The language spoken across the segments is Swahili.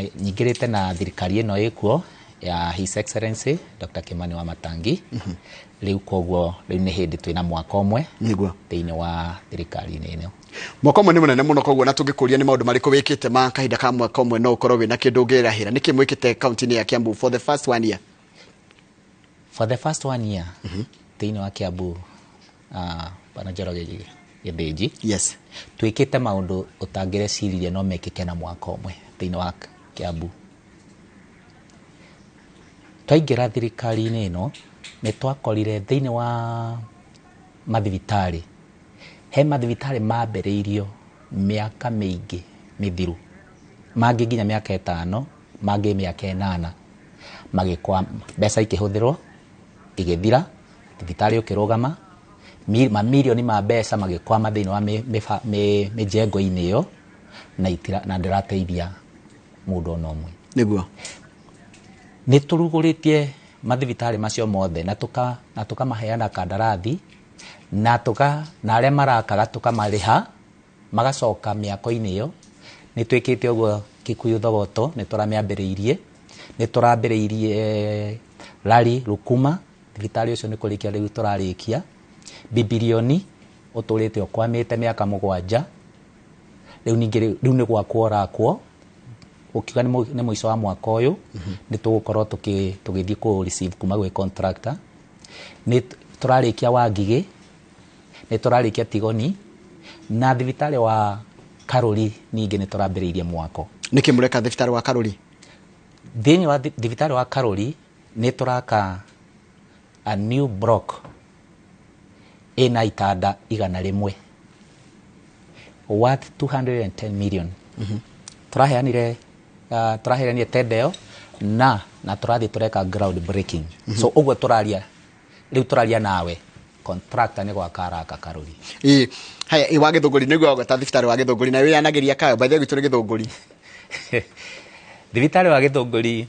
nyingirite na thirikari ino ikuo ya His Excellency Dr. Kimani Wamatangi. Riu koguo riu ni hindi twina mwaka umwe niguo thiini wa thirikari ino. Mwaka umwe ni munene muno koguo na tungikuria ni maundu mariku wikite ma kahinda ka mwaka umwe no ukorwo wina kindu ngirahira niki mwikite county ya Kiambu for the first 1 year? For the first 1 year thiini wa Kiambu bana Njoroge Githiji. Yes. Twikite maundu utangireciria no mekike na mwaka umwe thiini wa Kiambu. Twaingira thirikari ino ni twakorire thiini wa mathibitari. He mathibitari mabereirio miaka mingi mithiru. Mangi nginya miaka 5, mangi miaka 8. Magikwa mbeca ikihuthirwo igithira, thibitari ukirugama, mamilioni ma mbeca magikwama thiini wa mijengo-ini iyo na ndirateithia mundu no mwe. Niguo. Ni turuguritie mathibitari macio mothe na tukamaheana kandarathi na aria marakaga tukamariha magacoka miako-ini iyo. Ni twikite uguo Kikuyu Thogoto ni turambiriirie Rari Rukuma thibitari ucio ni kurikia riu turarikia Bibilioni uturite okwamite miaka 7 riu ni gwakwo ukiuga ni mwico wa mwaka uyu ni tugukorwo tugithii ku receive kuma gwe contractor. Ni turarikia Wangigi, ni turarikia Tigoni na thibitari wa Karuri ningi ni turambiriirie mwako. Niki mureka thibitari wa Karuri? Thiini wa thibitari wa Karuri ni turaka a new block ina itanda 100 worth 210 million. Turaheanire tendeo na turathi tureka ground breaking. So uguo turaria nawe contractor ni gwa karaka Karuri. Haya iwa Githunguri niguo gweta thibitari wa Githunguri na wiyanagiria kayo by the way gitu Githunguri. Thibitari wa Githunguri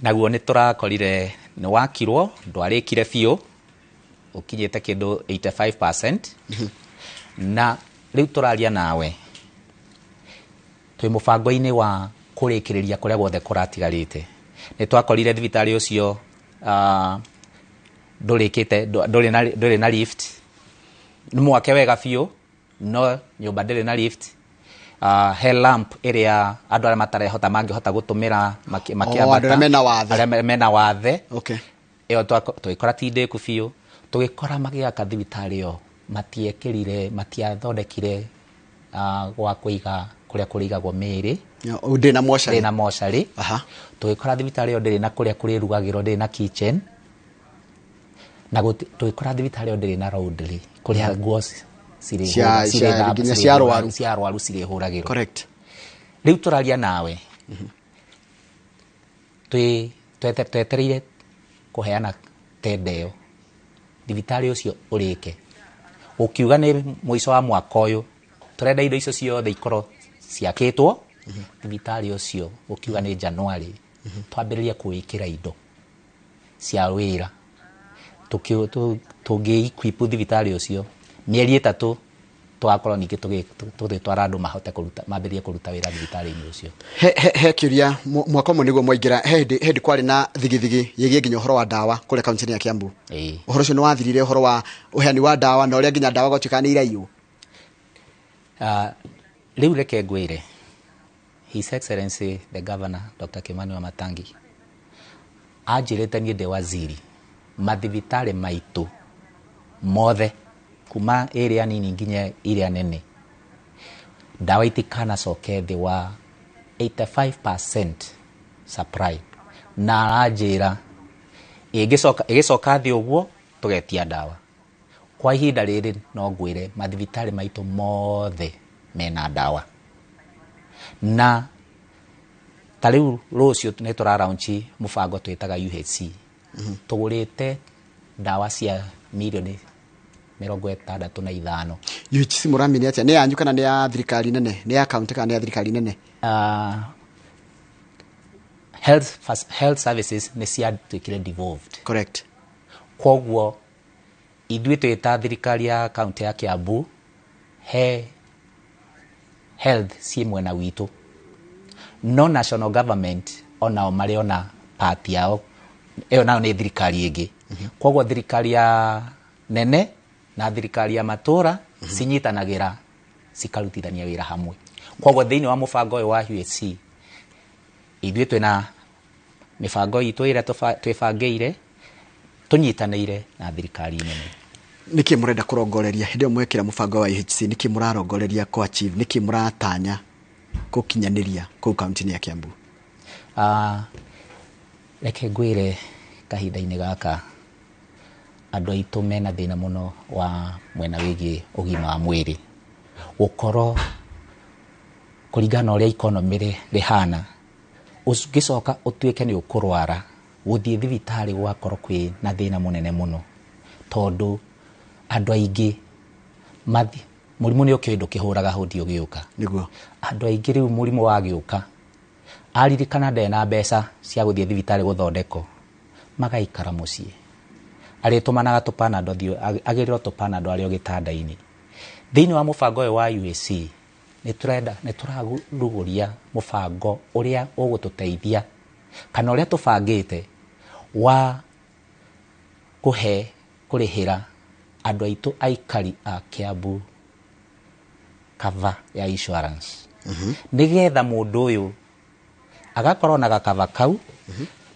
naguo ni turakorire ni wakirwo ndwarikire biu ukinyite kindu 85%. Na riu turaria nawe twi mubango-ini wa kurikiriria kuria guothe kuratigarite. Ni twakorire thibitari ucio nduri na lift, ni mwake wega biu no nyumba ndiri na lift. He lamp iria andu aria matarehota mangihota gutumira makiambata aria mena wathe. Okay. Iyo twikora tindiku biu tugikora magiaka thibitari yo matiathondekire gwa kuiga kuria kurigagwo miri ndina moshari. Tugikora thibitari yo ndiri na kuria kurirugagirwo, ndiri na kitchen na tugikora thibitari yo ndiri na laundry kuria nguo cia arwaru cirihuragirwo. Correct. Riu turaria nawe twetereire kuheana tendeo thibitari ucio urike. Ukiuga ni mwico wa mwaka uyu turenda indo icio ciothe ikorwo ciakitwo. Thibitari ucio ukiuga ni January twambiririe kuikira indo cia wira tugi equip thibitari ucio mieri 3 twakorwo ningi tugitwara andu mahote kuruta mambirie kuruta wira thibitari-ini ucio. He kiuria mwaka umwe niguo mwaingira hendi kwari na thigithigi yigie nginya uhoro wa dawa kule kaunti ya Kiambu. Uhoro ucio ni wathirire uhoro wa uheani wa dawa na uria nginya dawa gotuika ni iraiu. Riu reke ngwire His Excellency the Governor Dr. Kimani Wamatangi ajirite ni de waziri mathibitari maitu mothe kuma area nini nginya area nene dawa itikana coke thi wa 85% supply na ajira igicoka thi uguo tugetia dawa. Kwa ihinda riri no ngwire mathibitari maitu mothe mena dawa na tariu rucio ni turaraunchi mubango twitaga UHC. Tugurite dawa cia milioni 65. UHC muramini atia ni yanyu kana ni ya thirikari nene, ni ya county kana ni ya thirikari nene? Health services ni cia twikire devolved. Correct. Koguo ithuĩ twita thirikari ya county ya Kiambu he health si mwena witu no national government onao marĩ ona part yao ĩyo nayo nĩ thirikari ĩngĩ. Koguo thirikari ya nene na thirikari ya matũra cinyitanagĩra cikarutithania wĩra hamwe. Koguo thĩinĩ wa mũbango ũyũ wa UHC ithuĩ twĩna mĩbango itũ ĩrĩa twĩbangĩire tũnyitanĩire na thirikari nene. Niki murenda kurongoreria hĩndĩ ĩyo mwekĩra mũbango wa UHC, niki mũrarongoreria ku achieve, niki mũratanya kukinyaniria kũu kaunti-inĩ ya Kiambu? Reke ngwĩre kahinda-inĩ gaka andũ aitũ mena thĩna mũno wa mwena wĩgiĩ ũgima wa mwĩrĩ. Gũkorwo kũringana ũrĩa economy rĩhana, ũngĩcoka ũtuĩke nĩ ũkũrwara, gũthiĩ thibitarĩ gwakorwo kwĩ na thĩna mũnene mũno, tondũ andũ aingĩ mũrimũ nĩ ũkĩũĩ ndũkĩhũraga hũdi ũgĩũka. Nĩguo andũ aingĩ rĩu mũrimũ wagĩũka, aririkana ndarĩ na mbeca cia gũthiĩ thibitarĩ gũthondekwo, magaikara mũciĩ, arĩtũmanaga tũpanado agĩrĩrwo tũpanado arĩ o gĩtanda-inĩ. Thĩinĩ wa mũbango ũyũ wa UHC nĩ tũrarugũria mũbango ũrĩa ũgũtũteithia kana ũrĩa tũbangĩte wa kũrĩhĩra andũ aitũ aikari a Kiambu cover ya insurance. Nĩgetha mũndũ ũyũ agakorwo na gakava kau,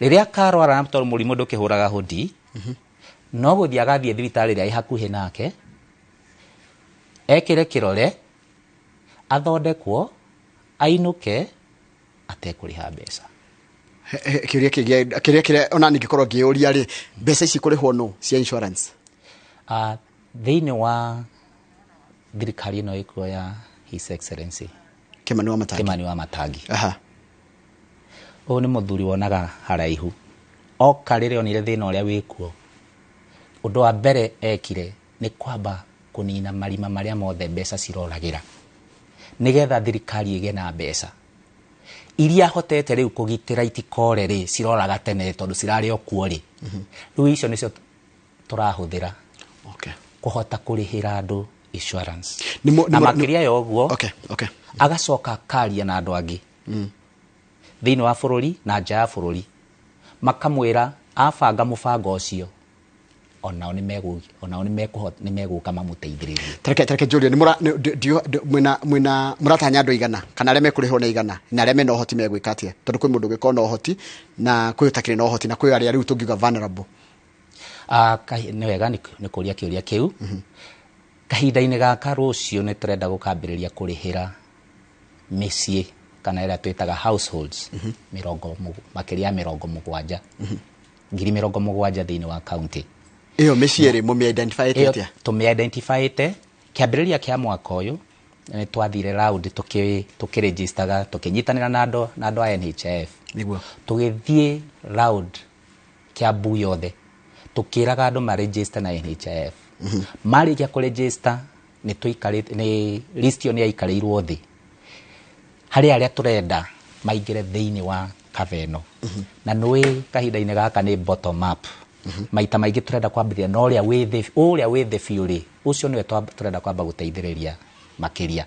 rĩrĩa karwara na tondũ mũrimũ ndũkĩhũraga hũdi, no gũthiĩ agathiĩ thibitarĩ ĩrĩa ĩ hakuhĩ nake, ekĩre kĩrore, athondekwo, ainũke, atekũrĩha mbeca. Kĩrĩa ona ningĩkorwo ngĩũria rĩ, mbeca ici kũrĩhwo no cia insurance? Thĩinĩ wa thirikari ĩno ĩkuo ya His Excellency Kimani wa Matangi. Ũyũ nĩ mũthuri wonaga haraihu. Oka rĩrĩa onire thĩna ũrĩa wĩkuo, ũndũ wa mbere ekire nĩ kwamba kũnina marima marĩa mothe mbeca ciroragĩra, nĩgetha thirikari ĩgĩe na mbeca iria hotete rĩu kũgitĩra itikore rĩ ciroraga tene tondũ cirarĩ o kuo rĩ. Rĩu icio nĩcio tũrahũthĩra kũhota kũrĩhĩra andũ insurance. Na makĩria ya ũguo agacoka akaria na andũ angĩ thĩinĩ wa bũrũri na nja ya bũrũri, makamwĩra abanga mũbango ũcio onao nĩ megũka mamũteithĩrĩrie. Tareke Julia, mwĩna mũratanya andũ igana kana arĩa mekũrĩhwo nĩ igana na arĩa mena ũhoti megwĩka atĩa? Tondũ kwĩ mũndũ ũngĩkorwo na ũhoti na kwĩ ũtakĩrĩ na ũhoti na kwĩ arĩa rĩu tũngiuga vulnerable. Nĩ wega nĩ kũria kĩũria kĩu. Kahinda-inĩ gaka rũciũ nĩ tũrenda gũkambĩrĩria kũrĩhĩra mĩciĩ kana ĩrĩa twĩtaga households makĩria ya 70,000 thĩinĩ wa county. Iyo mĩciĩ rĩ mũmĩ-identifyĩte atĩa? Tũmĩ-identifyĩte kĩambĩrĩria kĩa mwaka ũyũ nĩ twathire round tũkĩregistaga, tũkĩnyitanĩra na andũ a NHIF. Tũgĩthiĩ round Kiambu yothe tũkĩraga andũ maregister na NHIF. Marĩkia kũregister nĩ list ĩyo nĩ yaikarĩirwo thĩ harĩ arĩa tũrenda maingĩre thĩinĩ wa cover ĩno. Na nĩ kahinda-inĩ gaka nĩ bottom up. Maita maingĩ tũrenda kwambĩrĩria na ũrĩa wĩ thĩ biũ rĩ, ũcio nĩwe tũrenda kwamba gũteithĩrĩria makĩria.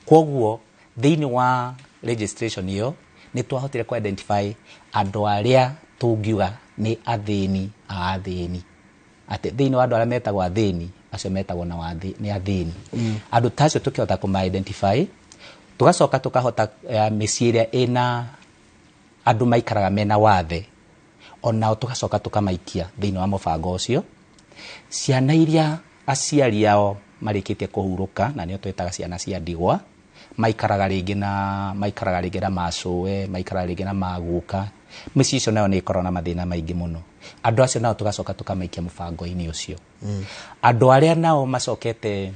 Koguo thĩinĩ wa registration ĩyo nĩ twahotire ku-identify andũ arĩa tũngiuga nĩ athĩni a athĩni. Atĩ thĩinĩ wa andũ arĩa metagwo athĩni, acio metagwo nĩ athĩni. Andũ ta acio tũkĩhota kũma-identify, tũgacoka tũkahota mĩciĩ ĩrĩa ĩna andũ maikaraga mena wathe, onao tũgacoka tũkamaikia thĩinĩ wa mũbango ũcio. Ciana iria aciari ao marĩkĩtie kũhurũka, na nĩo twĩtaga ciana cia ndigwa, maikaraga rĩngĩ na macũwe, maikaraga rĩngĩ na maguka, mĩciĩ icio nayo nĩ ĩkoragwo na mathĩna maingĩ mũno. Andũ acio nao tũgacoka tũkamaikia mũbango-inĩ ũcio. Andũ arĩa nao macokete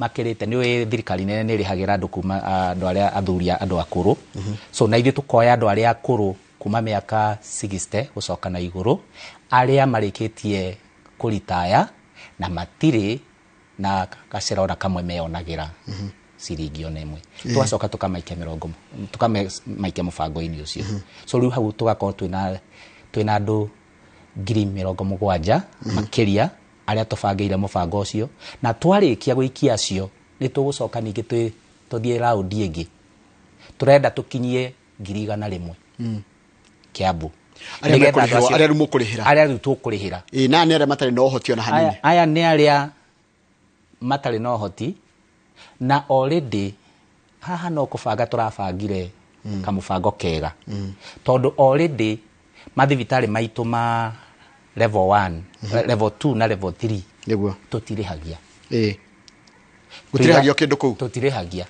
makĩrĩte, nĩ thirikari nene nĩ ĩrĩhagĩra andũ kuma andũ arĩa athuria andũ akũrũ. So na ithuĩ tũkoya andũ arĩa akũrũ kuma mĩaka 60 gũcoka na igũrũ, arĩa marĩkĩtie kũritaya na matirĩ na gacĩra ona kamwe meyonagĩra ciringi ona ĩmwe. Tũgacoka tũkamaikia mũbango-inĩ ũcio. So rĩu hau tũgakorwo twĩna andũ 70,000 makĩria arĩa tũbangĩire mũbango ũcio, na twarĩkia gũikia acio nĩ tũgũcoka ningĩ tũthiĩ round ĩngĩ. Tũrenda tũkinyie 100,000 Kiambu aria mukurihira aria tukurihira na ni aria matari no hoti ona hanini aya ni aria matari no hoti na already haha no kubanga turabangire kamubango kega tondu already mathibitari maitu ma level 1 level 2 na level 3 niguo tutirihagia gutirihagia kindu ku tutirihagia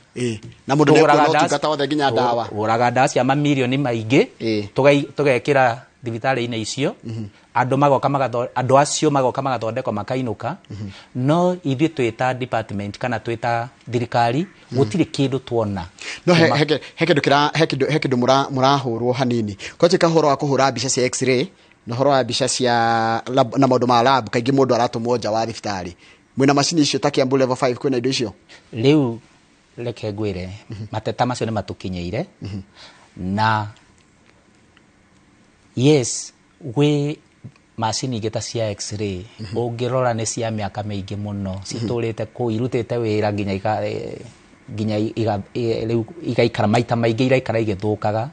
na mundu ne ko tungata wothe nginya dawa uraga dawa cia mamilioni maingi tugekira thibitari-ini icio andu magoka andu acio magoka magathondekwo makainuka no ithuĩ twita department kana twita thirikari gutiri kindu tuona no he kindu murahurwo hanini kwatika horo wa kuhura mbica cia x-ray na horo wa mbica cia na maundu ma lab kaingi mundu aratumwo nja wa thibitari mwina macini icio ta Kiambu level 5 kwina indo icio riu reke ngwire mateta macio ni matukinyeire na yes we macini igeta cia x-ray ungirora ni cia miaka maingi muno citurite ku irutite wira nginya igaikara maita maingi iraikara igithukaga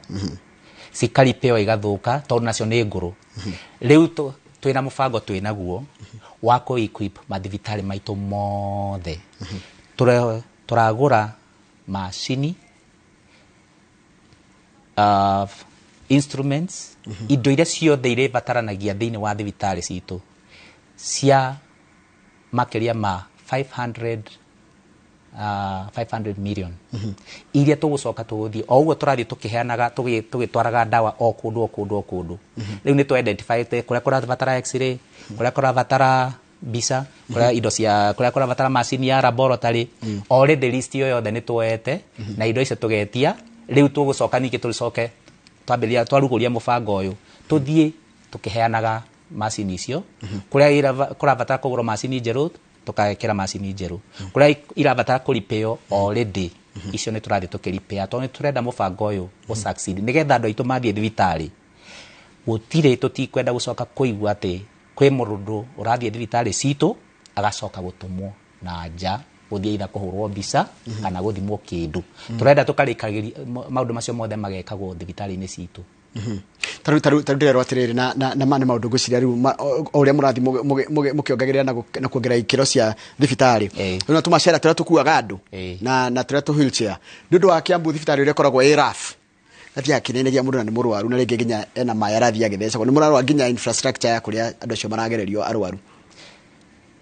cikaripeo igathuka tondu nacio ni nguru riu twina mubango twinaguo wa ku equip mathibitari maitu mothe turagura macini instruments indo iria ciothe ire bataranagia thiini wa thibitari citu cia makiria ma 500 million iria tugucoka tuguthie o uguo turathie tukiheanaga tugitwaraga dawa o kundu riu ni tu identify kuria kurabatara x-ray kuria kurabatara bisa kuria indo cia kuria kurabatara macini ya laboratory already list yo yothe ni tuete na indo icio tugetia riu tugucoka ningi tulicoke twambiria twaruguria mubango uyu tuthie tukiheanaga macini icio kuria kurabatara kugura macini njeru tukagekera macini njeru kuria irabatara kuripeo already icio ni turathie tukiripea tondu turenda mubango uyu o succeed nigetha andu aitu mathie thibitari gutire tutikwenda gucoka kuigua ati kwi murundu urathie thibitari citu agacoka gutumwo na nja guthie ida kuhurwo mbica kana guthimwo kindu turenda tukarikagiria maundu macio mothe magekagwo thibitari-ini citu taru ndero atiriri na mane maundu guciria riu uria murathi mukiongagirira na kuongerera ikiro cia thibitari no tumacera turia tukuaga andu na turia tu wheelchair ndu wa Kiambu thibitari uria koragwo rough atia kinenegia mundu na ni murwaru na ringi nginya ena maya arathi agithecagwo ni murwaru nginya infrastructure ya kuria andu acio maragererio arwaru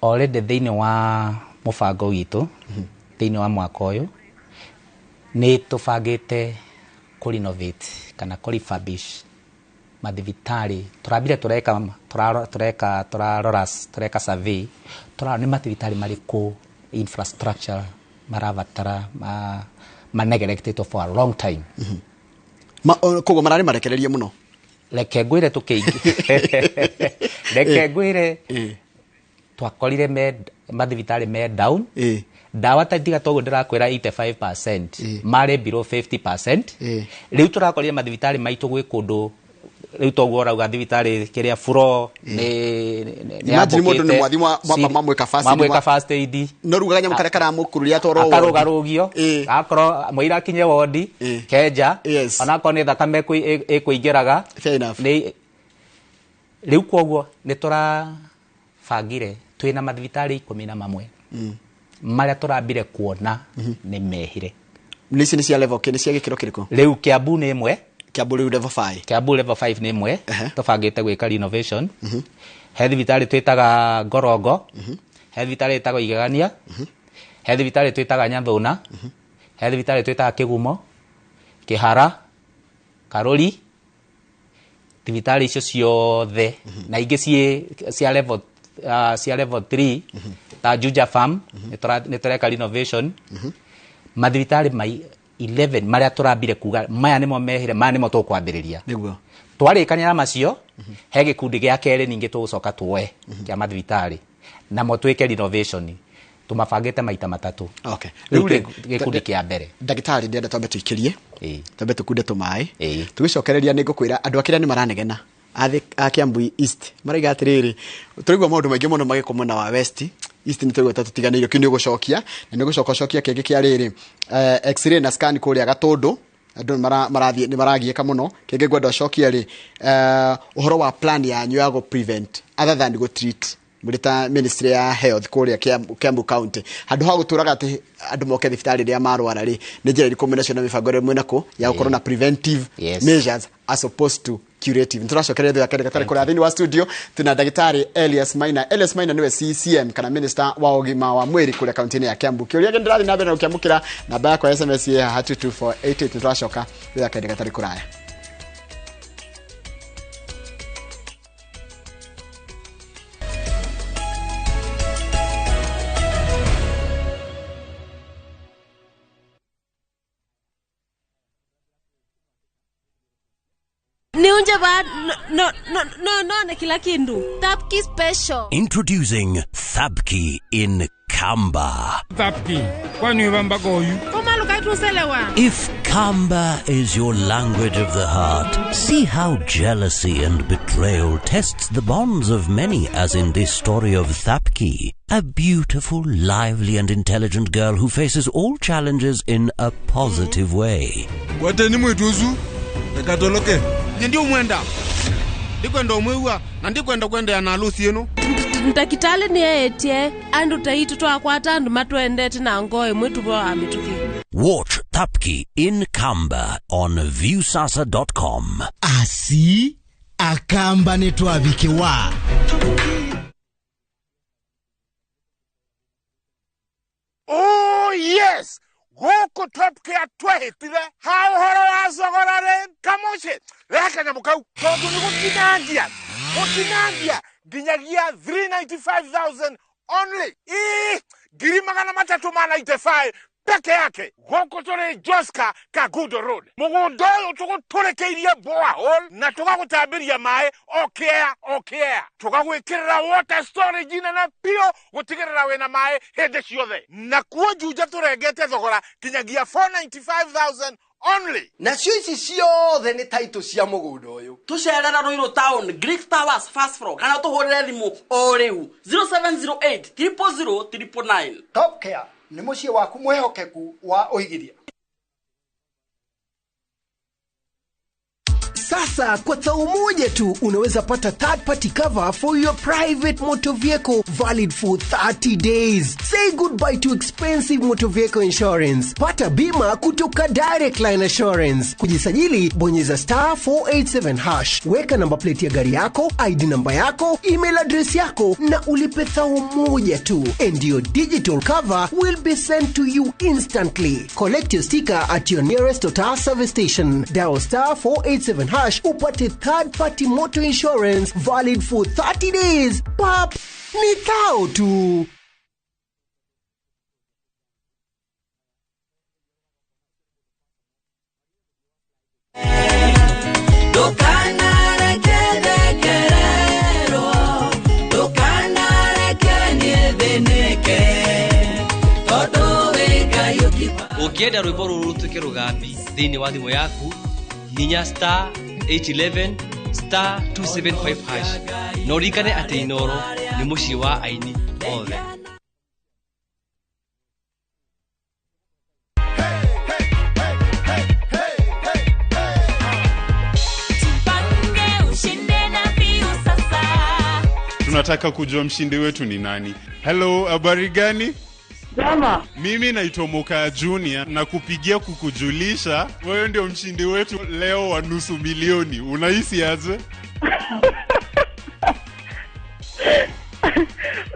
already thiini wa mubango witu thiini wa mwaka uyu ni tubangite ku renovate kana ku refurbish mathibitari turabire tureka survey turarora ni mathibitari mariku infrastructure marabatara neglected for a long time kogo marari marekererie muno reke ngwire twakorire mathibitari me down dawa tatiga togo ndirakwira 85% mari below 50% riu turakorire mathibitari maitu gwi kundu riu togo rauga thibitari kiria furo ni imagine mundu ni mwathi mamwe first aid no ruganya mukarekara mukururia toro akarugarugio akoro muira kinye wodi keja ona ko ni thakame ikuingiraga ni riu koguo ni turabangire twina mathibitari 11 maria turambire kuona ni mehire nisi ni cia level ni cia gikiro kiriko riu Kiambu ni imwe Kiambu level 5 Kiambu level 5 ni imwe tubangite gwika renovation he thibitari twitaga Ngorongo he thibitari twitaga Igegania he thibitari twitaga Nyathuna he thibitari twitaga Kigumo Kihara Karuri thibitari icio ciothe na ingi cia level 3 ta Juja Farm ni tureka renovation mathibitari mai 11 maria turambire kuga maya nimo mehire maya nimo tukwambiriria niguo twarikania macio he gikundi gia kere ningi tugucoka tuwe kia mathibitari na motweke renovation tumabangite maita matatu okay riu gikundi kia mbere ndagitari ndenda twambe tuikirie twambe tukunde tumai tugicokereria ni ngukwira andu akiria ni maranegena a Kiambu East maraiga atiriri turigwa maundu maingi muno magikomana wa West East ni turigwa tutiganirio kini gucokia na ni gucoka kingi kia riri x-ray na scan kuria Gatundu andu marathie kamuno kenge gwenda cokia ri uhoro wa plan ya nyu go prevent other than go treat mulita ministry ya health kuria Kiambu County handu ha guturaga ati andu moke thibitari ria marwara ri ni njira iriku national mibango rimwe nako ya gukorwo na preventive measures as opposed to curative. Nturacokere thia kende gatari kuri thini wa studio tuna ndagitari Elias Maina niwe CCM kana minister wa ugima wa mwiri kuri county ya Kiambu. Kiuria gende rathi na bena ukiamukira namba yako SMS ya 22488 turacoka thia kende gatari kuraya. No, kila kindu. Thapki special. Introducing Thapki in Kamba. Thapki, kwani wamba goyu? Koma lukaitu selewa. If Kamba is your language of the heart, see how jealousy and betrayal tests the bonds of many, as in this story of Thapki, a beautiful, lively and intelligent girl who faces all challenges in a positive way. Wateni mwetuzu? Nekatoloke. Ndio mwenda. Ndikwenda umwewa na ndikwenda kwenda ya nalusi yenu. Ntakitale ni etie andu taitu twakwata andu matwendete na ngoe mwetu bo amituki. Watch Thapki in Kamba on viewsasa.com. Asi akamba netwabikiwa. Oh yes. Goko Thapki atwahitire ha uhoro wa zogorare kamoche reka na mukau tondu ni gukinangia ginyagia 395,000 only giri magana matatu ma 95 peke yake goko tore Joska Kagudo Road mugundo tuguturekeirie borehole na tugagutambiria mai okea tugagwikirira water storage na pio gutigirira wena mai hende ciothe na kuo juja turengete thogora kinyagia 495,000 only. Na ici ciothe ni taito cia mugundo uyu tucerera Ruiru Town Greek Towers first floor kana tuhurire thimu o riu 0708 000 999. Top Care ni mucie waku mwehokeku wa uigiria. Sasa kwa thao moja tu unaweza pata third party cover for your private motor vehicle valid for 30 days. Say goodbye to expensive motor vehicle insurance. Pata bima kutoka Direct Line Assurance. Kujisajili bonyeza *487#. Weka namba plate ya gari yako, ID namba yako, email address yako na ulipe thao moja tu. And your digital cover will be sent to you instantly. Collect your sticker at your nearest Total service station. Dial *487# upate third party motor insurance valid for 30 days. Pap, ni thao tu. Ukienda rwimbo ruru tuke rugambi thini wa thimu yaku hinya *811 *275# no rikane ati Inoro ni muci wa aini othe. Tunataka kujua mshindi wetu ni nani. Hello, habari gani? Jama. Mimi naitwa Moka Junior na kupigia kukujulisha wewe ndio mshindi wetu leo wa nusu milioni. Unahisi aje?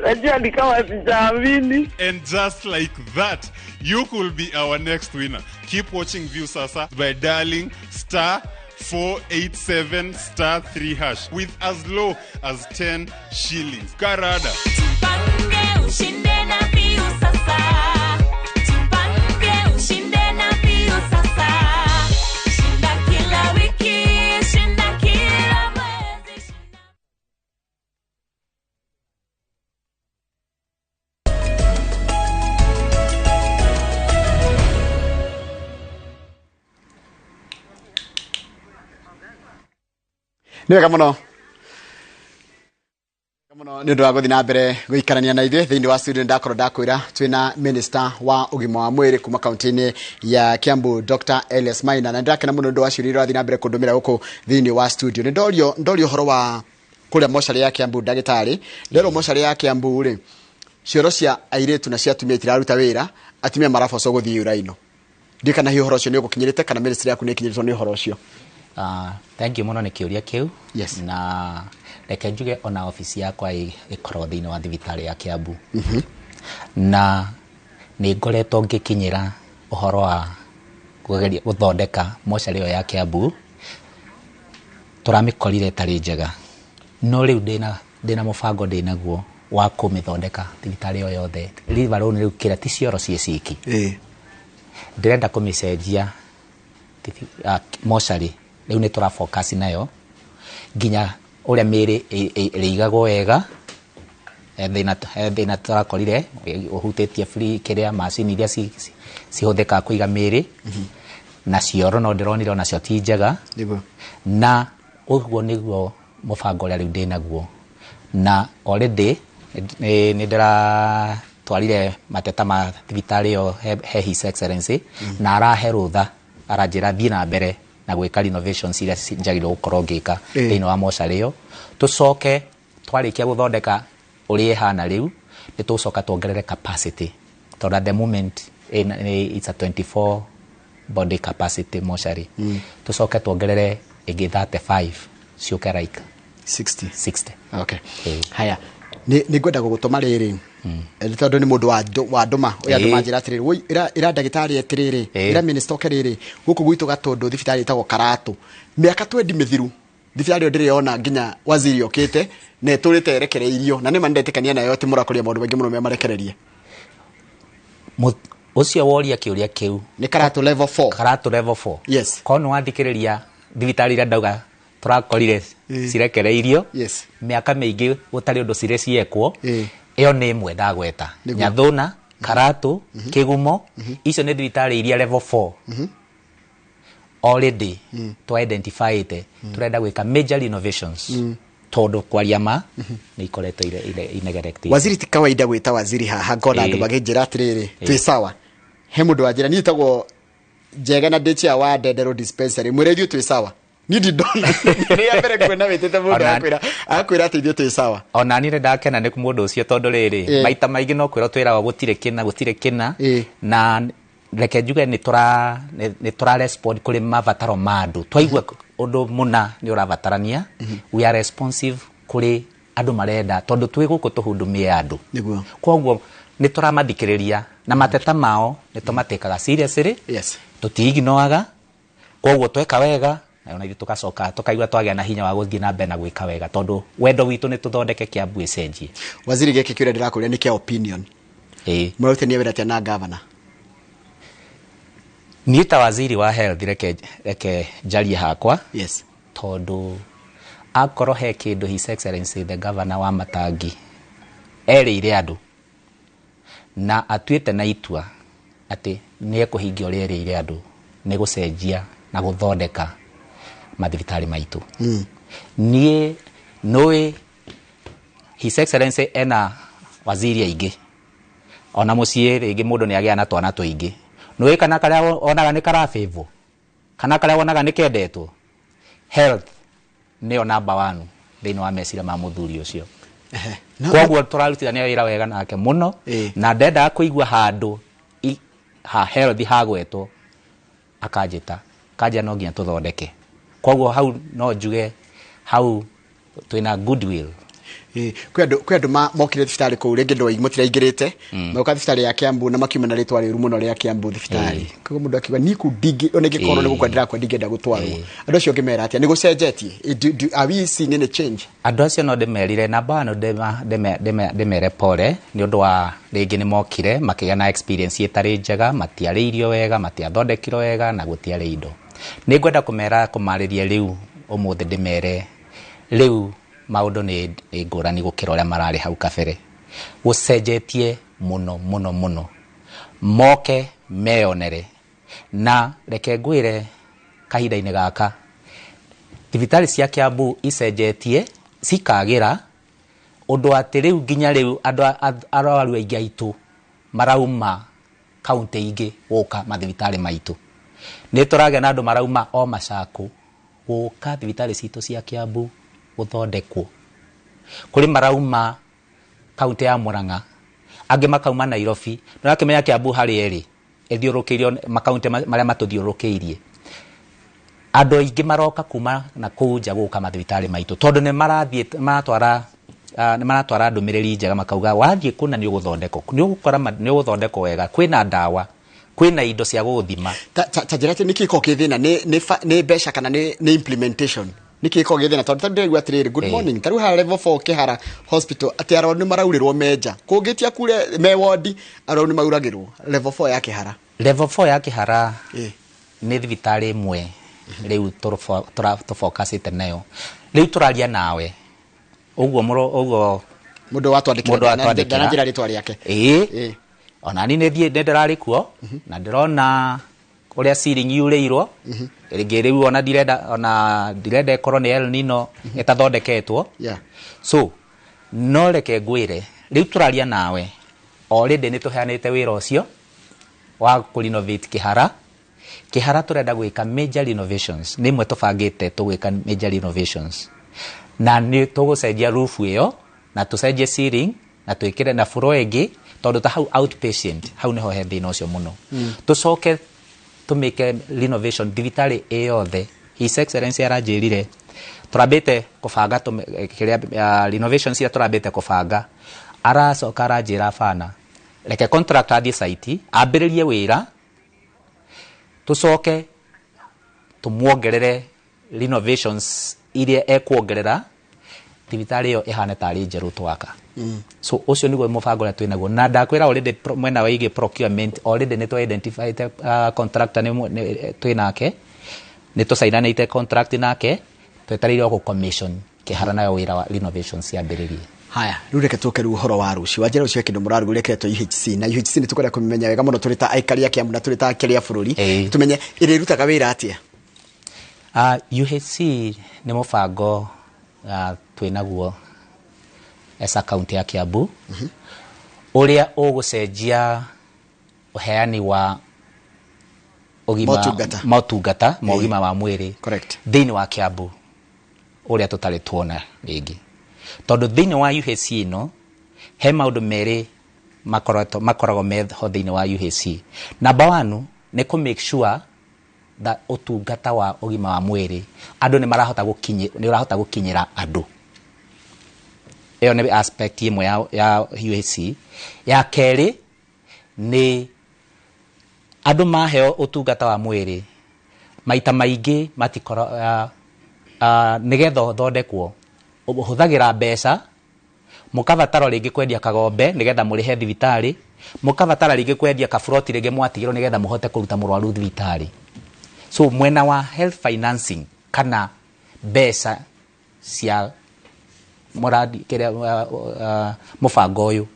Najua ni kama sijaamini. And just like that, you could be our next winner. Keep watching View Sasa by dialing *487 *3# with as low as 10 shillings. Karada. Ndio kama no muno ni ndo agothi na mbere guikarania na ithuĩ thĩinĩ wa studio ndakorwo ndakwĩra twĩna minister wa ũgima wa mwĩrĩ kuma kaunti-inĩ ya Kiambu Dr. Elias Maina, na ndakena muno ndo aciũria irathi na mbere kũndũmĩra gũkũ thĩinĩ wa studio. Nĩ ndorio horo wa kũrĩa mocarĩ ya Kiambu ndagĩtarĩ ndero mocarĩ ya Kiambu rĩ cioro cia airĩtu na cia atumia itiraruta wĩra, atumia maraboca gũthiĩ uraino. Ndikana hiyo horo cio nĩ ũgũkinyĩrĩte kana ministry yaku nĩ ikinyĩrĩtwo nĩ horo cio? Thank you muno nĩ kĩũria kĩu. Yes. Na reke njuge ona ofisi yakwa ĩkorwo thĩinĩ wa thibitarĩ ya Kiambu. Na nĩ ngoretwo ngĩkinyĩra ũhoro wa gũthondeka mocarĩ ĩyo ya Kiambu. Tũramĩkorire tarĩ njega, no rĩu ndĩna mũbango ndĩnaguo wa kũmĩthondeka thibitarĩ ĩyo yothe. Riva rũu rĩu kĩra ti cioro ciĩ ciki. Ndĩrenda kũmĩcenjia mocarĩ rĩu nĩ tũra focus nayo nginya ũrĩa mĩĩrĩ ĩrĩigagwo wega. Thĩna tũrakorire ũhutĩtie free kĩrĩa macini iria cihũthĩkaga kũiga mĩĩrĩ na cioro no ndĩronire onacio ti njega, na ũguo nĩguo mũbango ũrĩa rĩu ndĩnaguo. Na already nĩ ndĩratwarire mateta ma thibitarĩ ĩyo he His Excellency na arahe rũtha, aranjĩra thiĩ na mbere na gwĩka renovations iria njagĩrĩirwo gũkorwo ngĩka thĩinĩ wa mocarĩ ĩyo. Tũcoke twarĩkia gũthondeka ũrĩa ĩhana rĩu nĩ tũcoka tuongerere capacity, tondũ at the moment it's a 24 body capacity mocarĩ. Tũcoke tuongerere ĩngĩ 35 ciũke like 60. Okay. Haya, nĩ ngwenda gũgũtũma rĩrĩ tondũ nĩ mũndũ wa ndũma ũrĩa andũ manjĩra atĩrĩrĩ ĩra ndagĩtarĩ atĩrĩrĩ ĩra minister kerĩrĩ gũkũ gwitũ Gatũndũ thibitarĩ ĩtagwo Karatu mĩaka 20 mĩthiru thibitarĩ ĩyo ndĩrĩ yona nginya waziri okĩte na ĩtũrĩte erekereirio, na nĩma ndetĩkania nayo atĩ mũrakũria maũndũ maingĩ mũno memarekererie. Ũcio woria kĩũria kĩu nĩ Karatu level 4. Karatu level 4. Yes. Kono wathikĩrĩria thibitarĩ iria ndauga tũrakorire cirekereirio mĩaka mĩingĩ gũtarĩ ũndũ cirĩ ciekwo. Ĩyo nĩ ĩmwe ndagweta. Nyathũna, Karatu, Kĩgumo, icio nĩ thibitarĩ iria level 4 already to identify turenda gwĩka major renovations tondũ kwaria ma nĩ ikoretwo inegerected. Waziri ti kawaida gwĩta waziri haha ngona andũ magĩnjĩra atĩrĩrĩ twĩ sawa. He mũndũ wanjĩra niĩ tagwo Njegena Ndĩchia wa Ndenderu dispensary mwĩre ithuĩ twĩ sawa. Nidi dona rĩa mbere kwena wĩtĩte mũndũ akwĩra atĩ ithuĩ twĩ sawa. Ona niĩ ndakena nĩ mũndũ ũcio tondũ rĩrĩ maita maingĩ no kwĩra twĩraga gũtirĩ kĩna na reke njuge nĩ tũra respond kũrĩ mabataro ma andũ. Twaigua ũndũ mũna nĩ ũrabatarania, we are responsive kũrĩ andũ marenda tondũ twĩ gũkũ tũhundumie andũ. Koguo nĩ tũramathikĩrĩria na mateta mao nĩ tũmatĩkaga seriously. Tũtiiginoaga, koguo tweka wega na ona ithuĩ tũgacoka tũkaigua twagĩa na hinya wa gũthiĩ na mbere na gwĩka wega tondũ wendo witũ nĩ tũthondeke Kiambu ĩcenjie. Waziri gĩkĩ kĩrĩa ndĩrakũria nĩ kĩa opinion. Mũrutani wĩra atĩa na governor? Niĩ ta waziri wa health reke njarie hakwa. Tondũ akorwo he kĩndũ His Excellency the governor wa Matangi erĩire andũ na atuĩte na itua atĩ nĩ ekũhingia ũrĩa erĩire andũ nĩ gũcenjia na gũthondeka mathibitarĩ maitũ. Niĩ nũĩ His Excellency ena waziri aingĩ, ona mũciĩ rĩngĩ mũndũ nĩ agĩa na twana tũingĩ. Nũĩ kana karĩa onaga nĩ karabĩvwo kana karĩa onaga nĩ kendetwo. Health nĩyo number 1 thĩinĩ wa meciria ma mũthuri ũcio. Koguo tũrarutithania wĩra wega nake mũno na ndendaga kũigua handũ ha health hagwetwo akanjĩta kanja no nginya tũthondeke. Koguo hau no njuge hau twĩna goodwill. Kwĩ andũ mokire thibitarĩ kũu rĩngĩ ndũ mũtiraingĩrĩte moka thibitarĩ ya Kiambu na makiuma na rĩtwa rĩũru mũno rĩa Kiambu thibitarĩ. Koguo mũndũ akiuga niku ndingĩ ona ingĩkorwo nĩ gũkwendera ndingĩenda gũtwarwo. Andũ acio ngĩmera atĩa nĩ gũcenjetie? Are we seeing any change? Andũ acio no ndĩmerire na bano ndĩmere pole nĩ ũndũ wa rĩngĩ nĩ mokire makĩgĩa na experience ĩtarĩ njega, matiarĩ irio wega, matiathondekirwo wega na gũtiarĩ indo. Nĩ ngwenda kũmarĩria rĩu ũmũthĩ ndĩmere rĩu maũndũ nĩ ngũrani gũkĩra ũrĩa mararĩ hau kabere. Gũcenjetie mũno moke meyonere na reke ngwĩre kahinda-inĩ gaka thibitarĩ cia Kiambu icenjetie cikagĩra undu ati riu ginya riu arwaru aingi aitu marauma kaunti ingi guka mathibitari maitu ni turagia na andu marauma o Masaku guka thibitari citu cia Kiambu guthondekwo kuri marauma kaunti ya Murang'a angi makauma Nairobi nurakimenya Kiambu hari eri ethiurukirio makaunti maria matuthiurukiirie andu aingi maroka kuma na kuja guka mathibitari maitu tondu ni marathie maratwara ndumiriri njega makauga wathie kuna ni uguthondeko ni ugukora ni uguthondeko wega kwina ndawa kwina indo cia guthima ta jirate niki ko kithina ni besha kana ni implementation niki ko githina tondu ndirigwa atiriri good morning taru ha level 4 Kihara hospital ati aroni ni maraurirwo meja kungitia kure me ward aroni ni mauragirwo level 4 ya Kihara ya Kihara ni thibitari imwe riu tufocusite nayo riu turaria nawe uguo mundu watwandikira na njira ritwa riake ona ni nethie ndirari kuo na ndirona uria ceiling yureirwo ringi riu ona direnda ikorwo ni El Nino itathondeketwo so no reke ngwire riu turaria nawe already ni tuheanite wira ucio wa ku renovate Kihara turenda gwika major renovations nimwe tubangite tugwika major renovations na ni tugucenjia roof iyo na tucenjie ceiling na twikire na floor ingi tondu ta hau outpatient hau niho he thina ucio muno tucoke tumike renovation thibitari eyothe His Excellency aranjirire turambite kubanga renovations cia turambite kubanga aracoka aranjira bana reke contractor athie site ambiririe wira tucoke tumuongerere renovations iria ekuongerera thibitari iyo ihane tari njeru twaka so ucio niguo mubango na twinaguo na ndakwira already mwena wa igi procurement already ni to identify contractor ni twinake ni to signanite contract nake twetarire ku commission Kihara nayo wira wa renovations ya mbiririe haya rureke tuke ruhoro wa ruci wajera ucio kindu muraru reketo UHC na UHC ni tukorera kumenya wega muno turita aikari ya Kiambu na turita akiri ya bururi tumenye iri rutaga wira atia UHC ni mubango twinaguo esa county ya Kiambu uria ugucenjia uheani wa motungata mogima wa mwiri thiini wa Kiambu uria tutari tuona ringi tondu thiini wa UHC no he maundu meri makorago meho thiini wa UHC number 1 ni ku make sure that utungata wa ugima wa mwiri andu ni marahota gukinyira andu iyo ni aspect imwe ya UHC ya keri ni andu maheo utungata wa mwiri maita maingi matikoro nigetho thondekwo huthagira mbeca mukavatara ringi kwendia kagombe nigetha murihe thibitari mukavatara ringi kwendia kafroti ringi mwatigiro nigetha muhote kuruta murwaru thibitari so mwena wa health financing kana mbeca cia muradi kire mubango uyu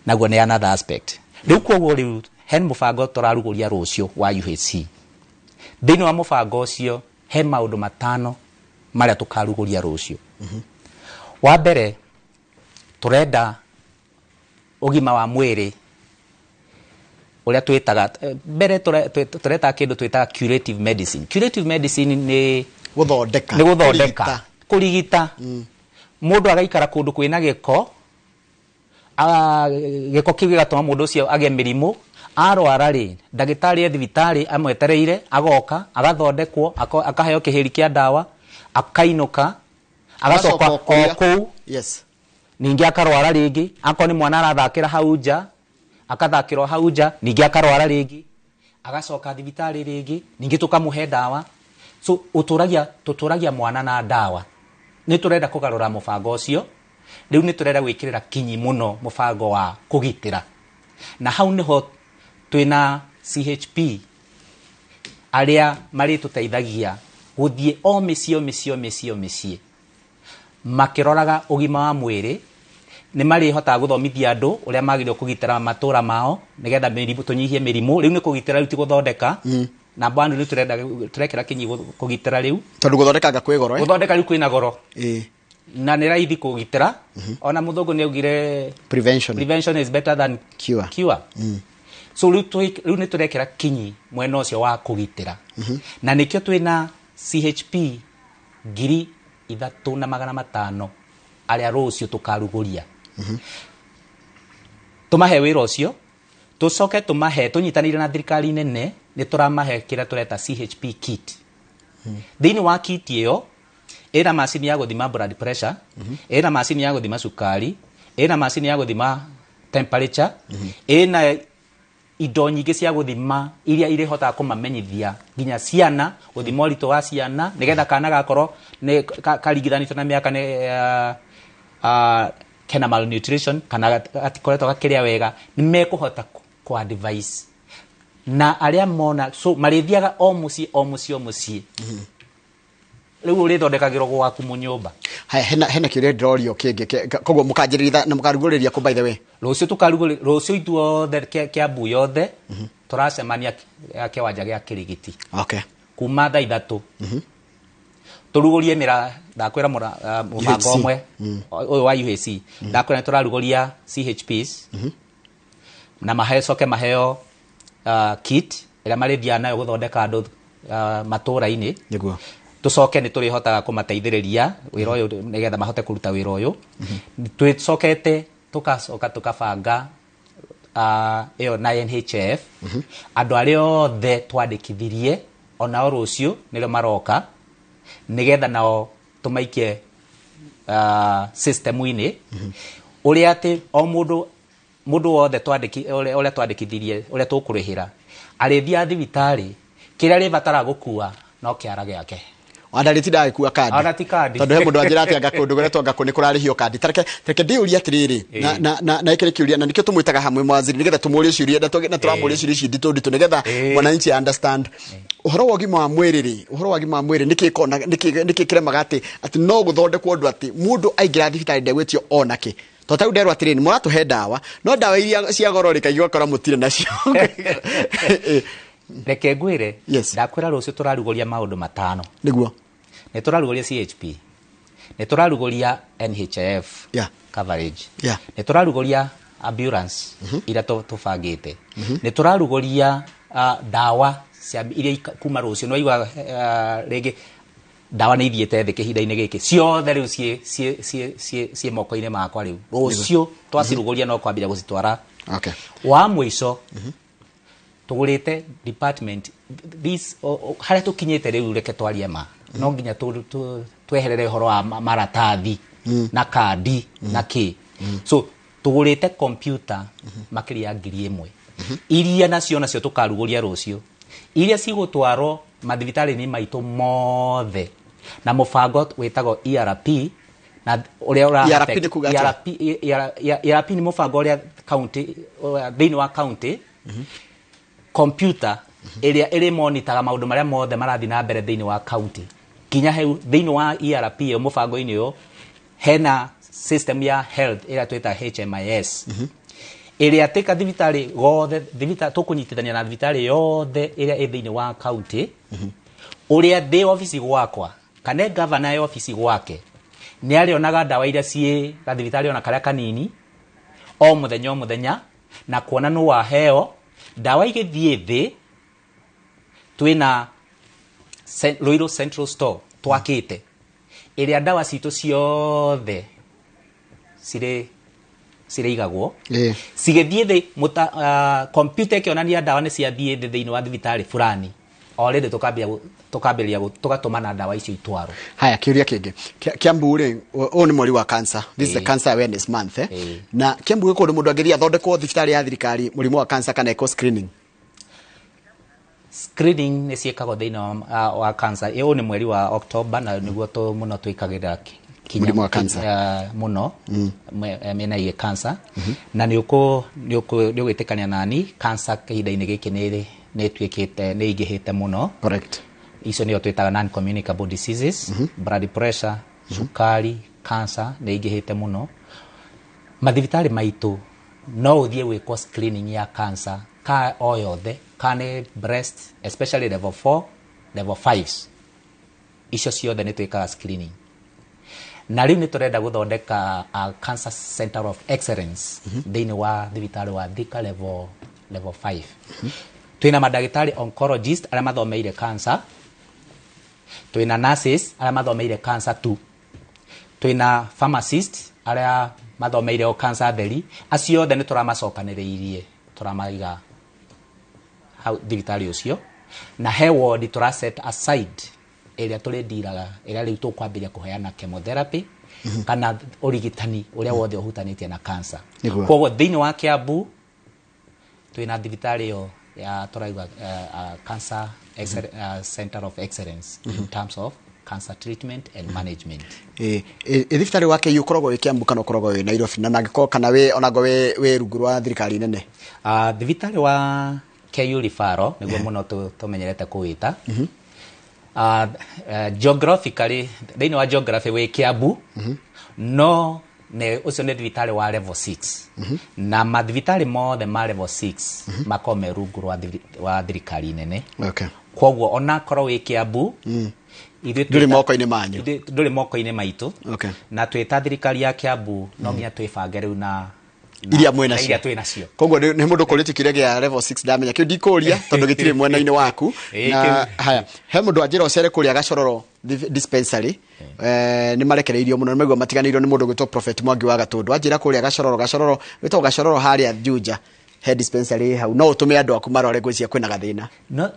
naguo ni another aspect riu koguo riu he mubango turaruguria rucio wa UHC thiini wa mubango ucio he maundu matano maria tukaruguria rucio wa mbere turenda ugima wa mwiri uria twitaga mbere tureta kindu twitaga curative medicine ni guthondeka kurigita mundu agaikara kundu kwina giko giko kiu gigatuma mundu ucio age mirimu arwara ri ndagitari e thibitari amwetereire agoka agathondekwo akaheo kihiri kia ndawa akainuka agacoka oku ningi akarwara ringi akoni mwana arathakira hauja akathakirwo hauja ningi akarwara ringi agacoka thibitari ringi ningi tukamuhe ndawa so tuturagia mwana na ndawa ni turenda kugarura mubango ucio riu ni turenda gwikirira kinyi muno mubango wa kugitira na hau niho twina CHP aria mari tuteithagia guthie o micio makiroraga ugima wa mwiri ni mari hota guthomithia andu uria magirio kugitira matura mao nigetha mirimu tunyihie mirimu riu ni kugitira riu ti guthondeka na bandu ni turekera kinyi kugitira riu tondu guthondeka ga kwigoro guthondeka riu kwina goro na nä raithi kå gitä ra ona må thångå nä augire prevention is better than cure. So rä u nä tå rekä ra kinyi mwena å cio wa kå gitä ra na nä kä o twä na CHP 3,500 arä a rå cio tå karugå ria tå mahe wä ra å cio tå coke tå mahe tå nyitanä ire na thirikari nene nä tå ramahe kä rä a tå reta CHP kit thä-inä wa kit ä yo ena macini ya guthima blood pressure ena macini ya guthima sukari ena macini ya guthima temperature ena indo nyingĩ cia guthima iria ire hota kumamenyithia nginya ciana guthima ũritũ wa ciana nigetha kana gakorwo ne karingithanĩtwo na mĩaka kena malnutrition kana atikoretwo gakĩrĩa wega nĩ mekũhota ku advice na arĩa mona so marĩthiaga o mũciĩ rĩu ũrĩthondekagĩrwo gwaku mũnyũmba hena kĩũria ndĩrorio kĩngĩ koguo mũkanjĩrĩria na mũkarugũrĩria kũ by the way rũciũ tũkarugũrĩria rũciũ ithuothe Kĩambu yothe tũracemania kĩwanja gĩa Kĩrigiti kuma thaa 3 tũrugũrie ndakwĩra mũbango ũmwe ũyũ wa UHC ndakwĩra tũrarugũria CHPs na mahecoke maheo kit ĩrĩa marĩthiaga nayo gũthondeka andũ matũũra-inĩ nĩguo tucoke nĩ tũrĩ hotaga kũmateithĩrĩria wĩra ũyũ nĩgetha mahote kũruta wĩra ũyũ twĩcokete tukabanga ĩyo na NHF andũ arĩa othe twandĩkithirie onao rũciũ nĩrĩo maroka nĩgetha nao tũmaikie system-inĩ ũrĩa atĩ o mũndũ wothe ũrĩa twandĩkithirie ũrĩa tũkũrĩhĩra arĩthia thibitarĩ kĩrĩa rĩbatara gũkua no kĩara gĩake Wandarĩtinda agĩkua kandi tondũ he mũndũ anjĩra atĩ anga kũndũ gũretwo anga kũ nĩ kũrarĩhio kandi tareke ndĩũria atĩrĩrĩ na ĩkĩrĩ kĩũria na nĩkĩo tũmwĩtaga hamwe mwaziri nĩgetha tũmũũrie ciũria na tũramũũria ciũria ici nditũ nĩgetha mwananchi understand ũhoro wa ũgima wa mwĩrĩ nĩkĩ kĩremaga atĩ no gũthondekwo ũndũ atĩ mũndũ aingĩra thibitarĩ ndegwĩtio onakĩ tondũ nderwo atĩrĩrĩ mũratũhe ndawa no ndawa iria cia goro rĩkaigua gũkorwo mũtirĩ nacio reke ngwĩre ndakwĩra rũciũ tũrarugũria maũndũ 5 nĩguo nĩ tũrarugũria CHP nĩ tũrarugũria NHF coverage nĩ tũrarugũria ambulance iria tũbangĩte nĩ tũrarugũria ndawa iria kuma rũciũ no igua rĩngĩ ndawa nĩ ithiĩte thĩ kĩhinda-inĩ gĩkĩ ciothe rĩu ciĩ moko-inĩ makwa rĩu rũciũ twacirugũria no kwambĩrĩria gũcitwara wa mũico tugurite department this harĩa tũkinyĩte rĩu reke twarie ma no nginya tweherere ũhoro wa maratathi na kandi na kĩ so tugurite computer makĩria 1,000 iria nacio tũkarugũria rũciũ iria cigũtwarwo mathibitarĩ-inĩ maitũ mothe na mũbango wĩtagwo ERP na ũrĩa ERP nĩ mũbango ũrĩa county thĩinĩ wa county computer ĩrĩa ĩrĩ monitaga maũndũ marĩa mothe marathiĩ na mbere thĩinĩ wa county kinya hau thĩinĩ wa ERP yo mũbango-inĩ ũyũ hena system ya health ĩrĩa twĩta HMIS ĩrĩa tĩka thibitarĩ gothe tũkũnyitithania na thibitarĩ yothe ĩrĩa ĩ thĩinĩ wa county ũrĩa ndĩ ofici gwakwa kana governor ya ofici gwake nĩ arĩonaga ndawa iria ciĩ gathibitarĩ ona karĩa kanini o mũthenya na kuona nũ waheo ndawa igĩthiĩ thĩ twĩna Ruiru Central Store twakĩte ĩrĩa ndawa citũ ciothe cirĩigagwo cigĩthiĩ thĩ computer ĩkĩonania ndawa nĩ ciathiĩ thĩ thĩinĩ wa thibitarĩ fulani already tũkambĩrĩria tũgatũmana ndawa icio itwarwo haya kĩũria kĩngĩ Kiambu rĩ ũyũ nĩ mweri wa cancer this is the cancer awareness month na Kiambu gĩkũ mũndũ angĩthiĩ athondekwo thibitarĩ ya thirikari mũrimũ wa cancer kana eco screening nĩ ciĩkagwo thĩinĩ wa cancer ũyũ nĩ mweri wa October na nĩguo mũno twĩkagĩra mũrimũ wa cancer mũno mena iĩ cancer na nĩ ũgwĩtĩkania nani cancer kĩhinda-inĩ gĩkĩ nĩ ingĩhĩte mũno correct icio nĩyo twĩtaga non communicable diseases blood pressure sukari cancer nĩ ingĩhĩte mũno mathibitarĩ maitũ no ũthiĩ gwĩkwo screening ya cancer ka o yothe kana breast especially level 4 level 5 icio ciothe nĩ twĩkaga screening na riu ni turenda guthondeka cancer center of excellence thini wa thibitari wa Thika level 5 twina madagitari oncologist aria mathomeire cancer, twina nurses aria mathomeire cancer 2, twina pharmacist aria mathomeire o cancer theri, acio othe ni turamacokaniriirie turamaiga how thibitari ucio, na he ward tura set aside area turindiraga area riu tukwambiria kuheana chemotherapy kana urigitani uria wothe uhutanitie na cancer. Koguo thini wa Kiambu twina thibitari yo ya turaiga cancer center of excellence in terms of cancer treatment and management. Thibitari wake yukoragwo wi Kiambu kana ukoragwo wi Nairobi, na nagiko kana we onago we rungu rwa thirikari nene? Thibitari wa KU Rifaro niguo muno tumenyerete kuwita. Geographically thini wa geography wi Kiambu, no ne ucio ni thibitari wa level 6 na mathibitari mothe ma level 6 makome rungu rwa thirikari nene. Okay. Koguo ona korwo wi Kiambu nduri moko-ini manyu, nduri moko-ini maitu. Okay. Na twita thirikari ya Kiambu no nginya twibange riu na iria mwena cio. Koguo ni mundu kuriti kirege ya level 6 damenya kio ndikuria tondu gitire mwena-ini waku. Na haya he mundu anjira ocere kuria Gacororo dispensary ni marekereirio muno nimegwa matiganirwo ni mundu gwitwo Prophet Mwangi wa Gatundu anjira kuria Gacororo witwo Gacororo haria Juja head dispensary hau no utume andu aku marore gwiciya kwina gathina no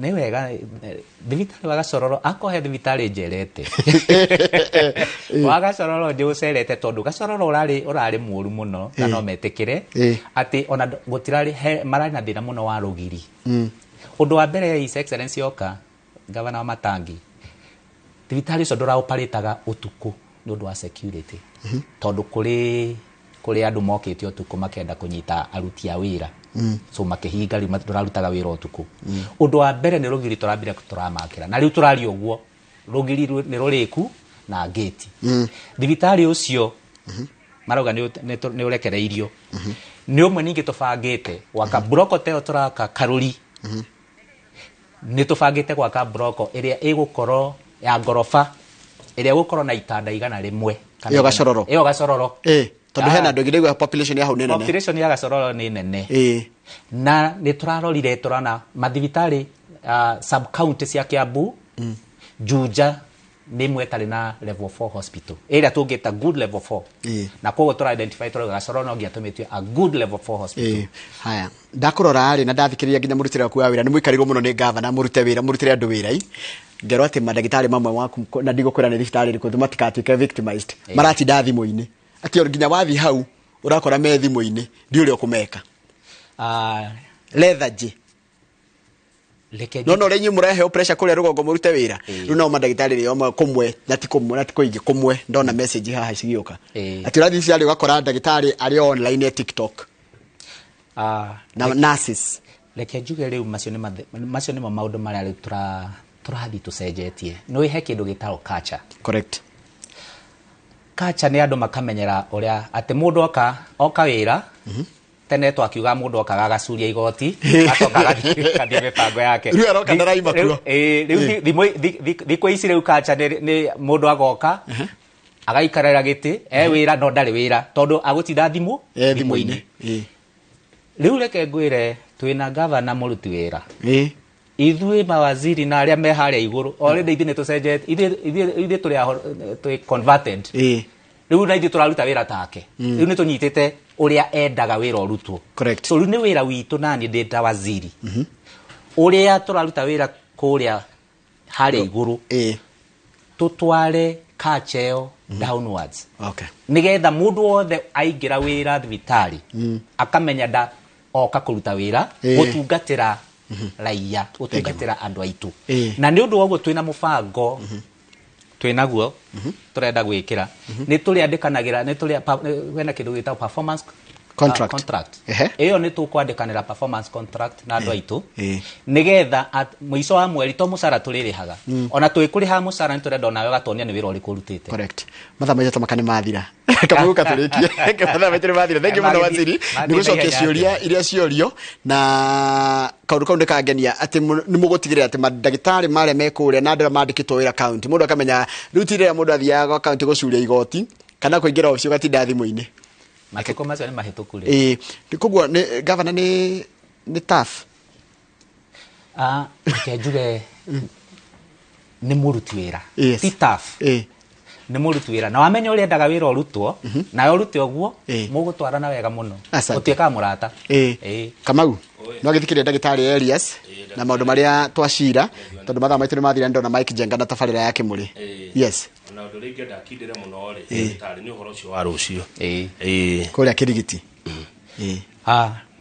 ni wega thibitari wa Gacororo akohe thibitari njerete wa Gacororo ndi ucerete tondu Gacororo urari muru muno na no metekire ati ona gutirari marari na thina muno wa rugiri. Undu wa mbere His Excellency yoka Governor wa Matangi thibitari ucio ndura operataga utuku ni undu wa security tondu kuri andu mokite utuku makenda kunyita aruti a wira so makihinga riu turarutaga wira utuku. Undu wa mbere ni rugiri turambire turamakira na riu turari uguo rugiri ni ruriku na gate thibitari ucio marauga ni urekereirio ni umwe ningi tubangite waka broko teo turaka Karuri ni tubangite gwaka broko iria igukorwo ya ngorofa iria gukorwo na itanda igana rimwe kana iyo Gacororo tondu hena andu ngirigwa population ya hau nene. Population ya Gacororo ni nene na ni turarorire turana mathibitari sub county cia Kiambu Juja ni mwetari na level 4 hospital area tungita good level 4 na kogo tura identify tura Gacororo no ngiatumetwe a good level 4 hospital. Haya ndakurora ari na ndathikiriria nginya murutire ku wira ni mwikarirwo muno ni governor murutire andu wira ngero ati madagitari mamwe waku na ndigukura ni thibitari riku matikatuike victimized marati thimu-ini ati nginya wathi hau urakora me thimu-ini ndi uri okumeka lethargy no renyu murehe pressure kule rugongo murute wira riu no madagitari rio kumwe na ti kuingi kumwe ndona message haha cigioka ati urathi ciari ugakora ndagitari ari online TikTok na nurses leke njuge riu macio ni maundu maria riu turathi tucenjetie no ihe kindu gitaro culture. Correct. Culture ni andu makamenyera uria ati mundu oka wira tene twakiuga mundu okaga gacuria igoti atoka gathie mipango yake riu aroka na raima kuo riu thikũ ici riu culture ni mundu agoka agaikarira giti wira no ndari wira tondu agutinda thimu-ini riu reke ngwire twina governor muruti wira ithui mawaziri na aria me haria iguru already ithui tucenjete ithui turi converted riu na ithui turaruta wira take riu ni tunyitite uria endaga wira urutwo. Correct. So riu ni wira witu nani ndeta waziri uria turaruta wira kuria haria iguru tutware kacheo downwards. Okay. Nigetha mundu wothe aingira wira thibitari akamenya da oka kuruta wira gutungatira raia utungatira andu aitu na ni undu woguo twina mubango twinaguo turenda gwikira ni turi andikanagira ni turi wena kindu gita performance contract iyo ni tukwandikanira performance contract na andu aitu nigetha muico wa mweri to mucara turirihaga ona twikuriha mucara ni turenda nawe gatonia ni wira uri kurutite. Correct. Matha maitho makane mathira Kamau katurikie mathaa maitũ nĩ mathira. Thengi mũno waziri nĩ gũcokia ciũria iria ciorio na kaũndũ kau nĩ kangenia atĩ nĩ mũgũtigĩrĩra atĩ mandagĩtarĩ marĩa me kũrĩa na andũ arĩa mandĩkĩtwo wĩra kaunti mũndũ akamenya rĩu ti rĩrĩa mũndũ athiaga gwa kaunti gũcuria igoti kana kũingĩra obici ũgatinda thimũ-inĩ. Matukũ macio nĩ mahĩtũku rĩ. Koguo gavana nĩ tough. Reke njuge nĩ mũruti wĩra ti tough. Nĩ mũruti wĩra na wamenya ũrĩa endaga wĩra ũrutwo nawe ũrute ũguo mũgũtwarana wega mũno ũtuĩkaga mũrata. Kamau no gĩthikĩrĩria ndagĩtarĩ Elias na maũndũ marĩa twacira tondũ mathaa maitũ nĩ mathira ndona Mike Jenga na tabarĩra ya Kĩmũrĩ. Yes. Na ũndũ ũrĩa ingĩenda akindĩre mũno rĩ ndagĩtarĩ nĩ ũhoro ũcio wa rũciũ. Kũrĩa Kĩrigiti.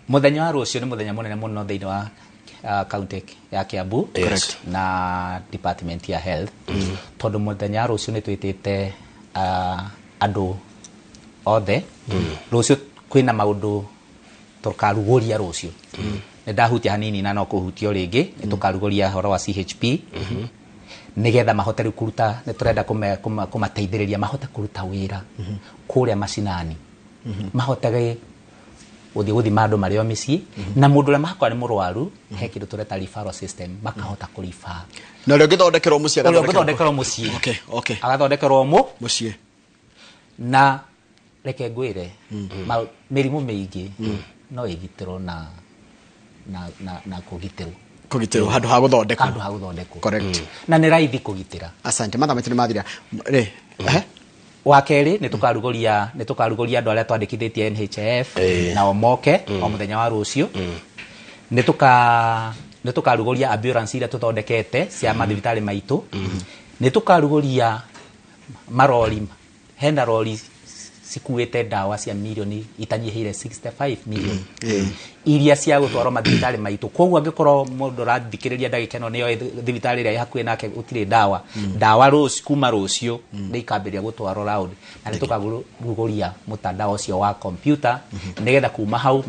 Mũthenya wa rũciũ nĩ mũthenya mũnene mũno thĩinĩ wa kaunti ya Kiambu na department ya health tondũ mũthenya rũciũ nĩ twĩtĩte andũ othe rũciũ kwĩna maũndũ tũkarugũria rũciũ. Nĩ ndahutia hanini na no kũhutio rĩngĩ nĩ tũkarugũria horo wa CHP nigetha mahote rĩu kũruta nĩ tũrenda kũmateithĩrĩria mahote kũruta wĩra kũrĩa macinani mahotage gũthima andũ marĩ o mĩciĩ na mũndũ ũrĩa makorwo nĩ mũrwaru he kĩndũ tũreta referral system makahota kũriba na ũrĩa ũngĩthondekerwo mũciĩ agathondekerwo mũciĩ na reke ngwĩre mĩrimũ mĩingĩ no ĩgitĩrwo na kũgitĩrwo handũ ha gũthondekwo. Correct. Na nĩ raithi kũgitĩra. Asante mathaa maitũ nĩ mathira. Wa kerĩ nĩ tũkarugũria andũ arĩa twandĩkithĩtie NHIF na omoke o mũthenya wa rũciũ. Nĩ tũkarugũria ambulance iria tũthondekete cia mathibitarĩ maitũ. Nĩ tũkarugũria marori hena rori cikuĩte ndawa cia milioni itanyihĩire 65 milioni iria cia gũtwarwo mathibitarĩ maitũ. Koguo angĩkorwo mũndũ arathikĩrĩria ndagĩka ĩno nĩyo thibitarĩ ĩrĩa hakuhĩ nake gũtirĩ ndawa rũciũ kuma rũciũ nĩ ikambĩrĩria gũtwarwo round na nĩ tũkarugũria mũtandao ũcio wa kompyuta nĩgetha kuma hau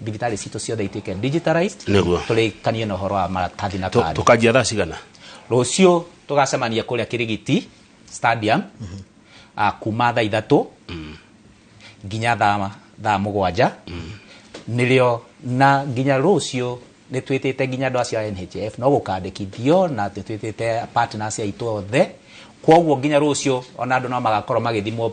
thibitarĩ citũ ciothe ituĩke digitalized tũrĩkanie na ũhoro wa maratathi na kandi. Tũkanjia thaa cigana? Rũciũ tũgacemania kũrĩa Kĩrigiti stadium kuma thaa 3 nginya thaa 7 nĩrĩo na nginya rũciũ nĩ twĩtĩte nginya andũ acio a NHIF no gũkandĩkithio na twĩtĩte partners aitũ othe. Koguo nginya rũciũ ona andũ no magakorwo magĩthimwo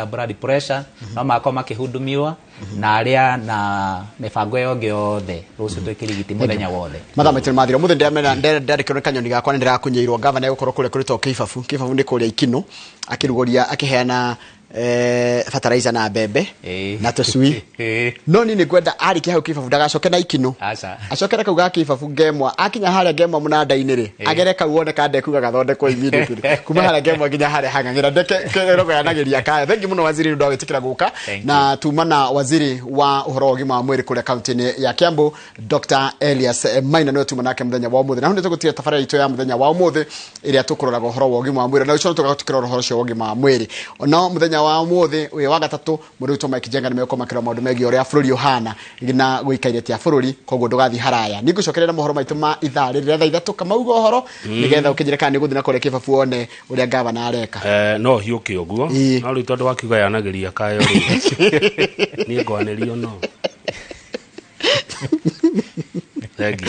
blood pressure no magakorwo makĩhundumiwa na arĩa na mĩbango yongĩ yothe rũciũ twĩ Kĩrigiti mũthenya wothe. Mathaa maitũ nĩ mathira. Mũthenya ndĩrarĩkĩrwo nĩ kanyoni gakwa nĩ ndĩrakũnyĩirwo gavana gũkorwo kũrĩa kũrĩtwo Kĩbabu nĩ kũrĩa Ikino akĩrugũria akĩheana fertilizer na mbembe na tũcui no nĩ ngwenda arĩkia hau Kĩbabu ndagacoke na Ikino acokera kau ga Kĩbabu Ngemwa akinya harĩa Ngemwa mũnanda-inĩ rĩ agere kau wone kande kuga gathondekwo immediately kuma harĩa Ngemwa nginya harĩa hang'ang'ĩra ndeke rogo yanagĩria kaya. Thengi mũno waziri nĩ ndagwĩtĩkĩra gũka na tuma na waziri wa ũhoro wa ũgima wa mwĩrĩ kũrĩa kaunti-inĩ ya Kiambu Dr. Elias Maina nĩwe tuma nake mũthenya wa ũmũthĩ na nĩ tũgũtiga tabarĩra itũ ya mũthenya wa ũmũthĩ ĩrĩa tũkũroraga ũhoro wa ũgima wa mwĩrĩ na rĩu tũgũtukĩra ũhoro ũcio wa ũgima wa mwĩrĩ no mũthenya wa ũmũthĩ ũyũ wa gatatũ mũndũ witũ Mike Jenga nĩ megũkũmakĩra maũndũ megiĩ ũrĩa bũrũri ũhana na gũikaire tia bũrũri koguo ndũgathiĩ haraya. Nĩ ngũcokereria mohoro maitũ ma ithaa rĩrĩa thaa 3 Kamauga ũhoro nĩgetha ũkĩnjĩre kana nĩ gũthiĩ na kũrĩa Kĩbabu one ũrĩa gavana areka. No hiũke ũguo no rĩu tondũ wakiuga yanagĩria kayo niĩ ngwanĩrio no. Thank you.